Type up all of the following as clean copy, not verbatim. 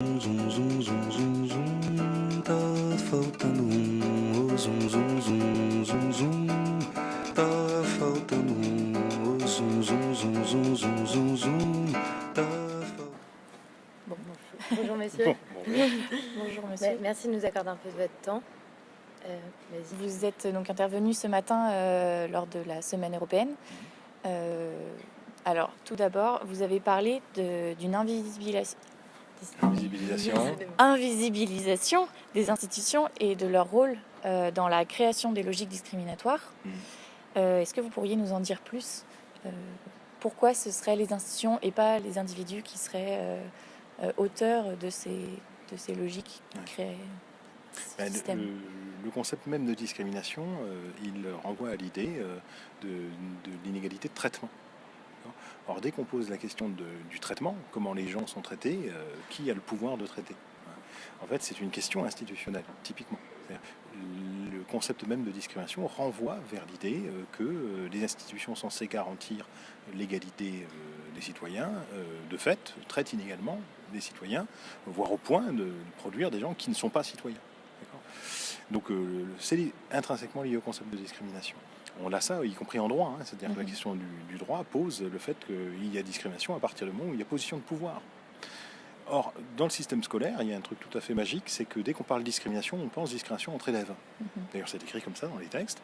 Zum, zum, zum, zum, zum, tá faltando um. Oh, zum, zum, zum, zum, zum, tá faltando um. Oh, zum, zum, zum, zum, zum, zum, zum, tá faltando. Bonjour monsieur. Bonjour monsieur. Merci de nous accorder un peu de votre temps. Vas-y. Vous êtes donc intervenu ce matin lors de la semaine européenne. Alors, tout d'abord, vous avez parlé d'une invisibilisation des institutions et de leur rôle dans la création des logiques discriminatoires. Est-ce que vous pourriez nous en dire plus pourquoi ce seraient les institutions et pas les individus qui seraient auteurs de ces logiques qui créent ce système? Le concept même de discrimination, il renvoie à l'idée de l'inégalité de traitement. Or, dès qu'on pose la question du traitement, comment les gens sont traités, qui a le pouvoir de traiter? En fait, c'est une question institutionnelle, typiquement. Le concept même de discrimination renvoie vers l'idée que les institutions censées garantir l'égalité des citoyens, de fait, traitent inégalement les citoyens, voire au point de produire des gens qui ne sont pas citoyens. Donc, c'est intrinsèquement lié au concept de discrimination. On a ça, y compris en droit, hein, c'est-à-dire que la question du droit pose le fait qu'il y a discrimination à partir du moment où il y a position de pouvoir. Or, dans le système scolaire, il y a un truc tout à fait magique, c'est que dès qu'on parle de discrimination, on pense discrimination entre élèves. D'ailleurs, c'est écrit comme ça dans les textes.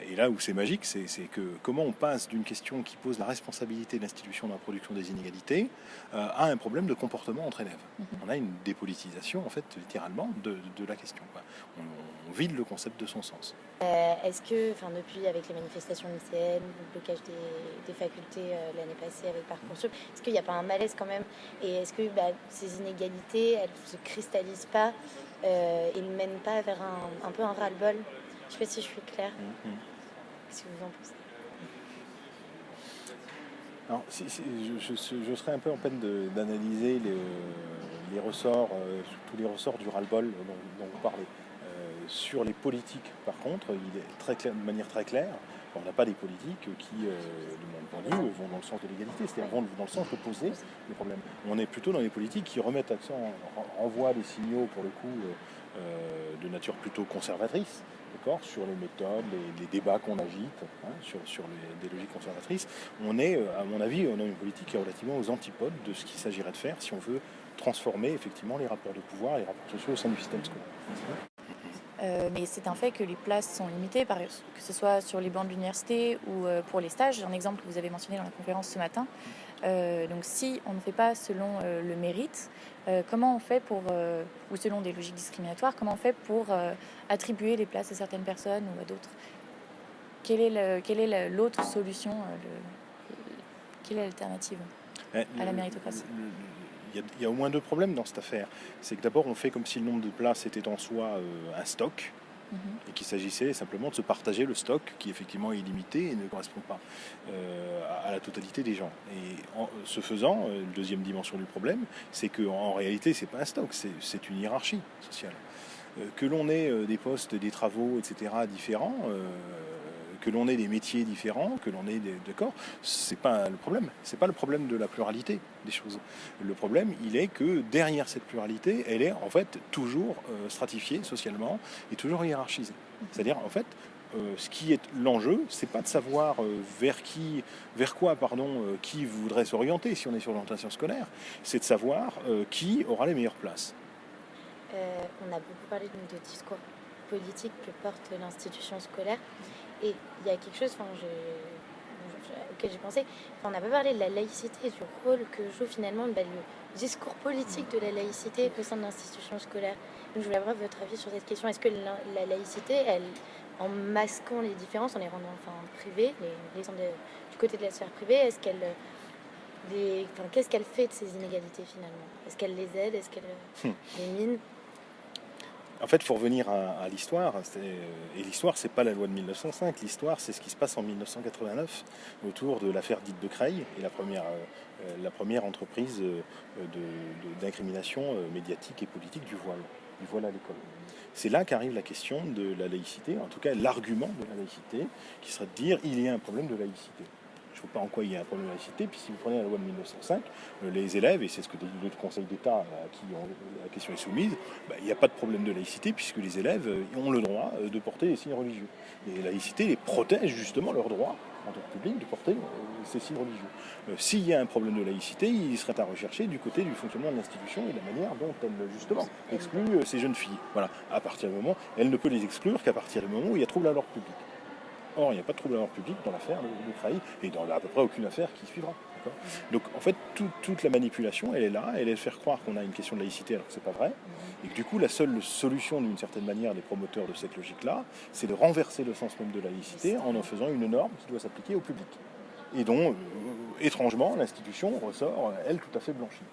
Et là où c'est magique, c'est que comment on passe d'une question qui pose la responsabilité de l'institution dans la production des inégalités à un problème de comportement entre élèves. On a une dépolitisation, en fait, littéralement, de la question. On vide le concept de son sens. Est-ce que, depuis avec les manifestations lycéennes, le blocage des facultés l'année passée avec Parcoursup, est-ce qu'il n'y a pas un malaise quand même? Et est-ce que ces inégalités, elles ne se cristallisent pas et ne mènent pas vers un peu un ras-le-bol? Je ne sais pas si je suis claire. Qu'est-ce que vous en pensez? Alors, je serais un peu en peine d'analyser les ressorts, tous les ressorts du ras-le-bol dont vous parlez. Sur les politiques, par contre, il est très clair, de manière très claire, on n'a pas des politiques qui, de mon point de vue, vont dans le sens de l'égalité, c'est-à-dire vont dans le sens de poser les problèmes. On est plutôt dans les politiques qui remettent accent, renvoient des signaux, pour le coup, de nature plutôt conservatrice, d'accord, sur les méthodes, les débats qu'on agite, sur des logiques conservatrices. On est, à mon avis, on a une politique qui est relativement aux antipodes de ce qu'il s'agirait de faire si on veut transformer effectivement les rapports de pouvoir, les rapports sociaux au sein du système scolaire. Mais c'est un fait que les places sont limitées, que ce soit sur les bancs de l'université ou pour les stages. Un exemple que vous avez mentionné dans la conférence ce matin. Donc si on ne fait pas selon le mérite, comment on fait ou selon des logiques discriminatoires, comment on fait pour attribuer les places à certaines personnes ou à d'autres? Quelle est l'autre solution, quelle est l'alternative à la méritocratie? Il y a au moins deux problèmes dans cette affaire. C'est que d'abord, on fait comme si le nombre de places était en soi un stock, et qu'il s'agissait simplement de se partager le stock qui effectivement est illimité et ne correspond pas à la totalité des gens. Et ce faisant, la deuxième dimension du problème, c'est qu'en réalité, c'est pas un stock, c'est une hiérarchie sociale. Que l'on ait des postes, des travaux, etc. différents, que l'on ait des métiers différents, que l'on ait des corps, c'est pas le problème. C'est pas le problème de la pluralité des choses. Le problème, il est que derrière cette pluralité, elle est en fait toujours stratifiée socialement et toujours hiérarchisée. C'est-à-dire, en fait, ce qui est l'enjeu, c'est pas de savoir vers quoi qui voudrait s'orienter si on est sur l'orientation scolaire, c'est de savoir qui aura les meilleures places. On a beaucoup parlé de discours politique que porte l'institution scolaire. Et il y a quelque chose auquel j'ai pensé. On n'a pas parlé de la laïcité et du rôle que joue finalement le discours politique de la laïcité au sein de l'institution scolaire. Donc, je voulais avoir votre avis sur cette question. Est-ce que la laïcité, en masquant les différences, en les rendant privées, du côté de la sphère privée, qu'est-ce qu'elle fait de ces inégalités finalement? Est-ce qu'elle les aide? Est-ce qu'elle les mine? En fait, il faut revenir à l'histoire. Et l'histoire, c'est pas la loi de 1905. L'histoire, c'est ce qui se passe en 1989 autour de l'affaire dite de Creil et la première entreprise d'incrimination médiatique et politique du voile à l'école. C'est là qu'arrive la question de la laïcité, en tout cas l'argument de la laïcité, qui serait de dire il y a un problème de laïcité. Je ne vois pas en quoi il y a un problème de laïcité. Puis si vous prenez la loi de 1905, les élèves, et c'est ce que dit le Conseil d'État à qui la question est soumise, il n'y a pas de problème de laïcité puisque les élèves ont le droit de porter des signes religieux. Et la laïcité les protège justement leur droit en tant que public de porter ces signes religieux. S'il y a un problème de laïcité, il serait à rechercher du côté du fonctionnement de l'institution et de la manière dont elle justement exclut ces jeunes filles. Voilà. À partir du moment, elle ne peut les exclure qu'à partir du moment où il y a trouble à l'ordre public. Or, il n'y a pas de trouble à l'ordre public dans l'affaire de Creil et dans à peu près aucune affaire qui suivra. Donc, en fait, toute la manipulation, elle est là, elle est de faire croire qu'on a une question de laïcité alors que c'est pas vrai. Et que du coup, la seule solution, d'une certaine manière, des promoteurs de cette logique-là, c'est de renverser le sens même de la laïcité en faisant une norme qui doit s'appliquer au public. Et dont, étrangement, l'institution ressort, elle, tout à fait blanchie.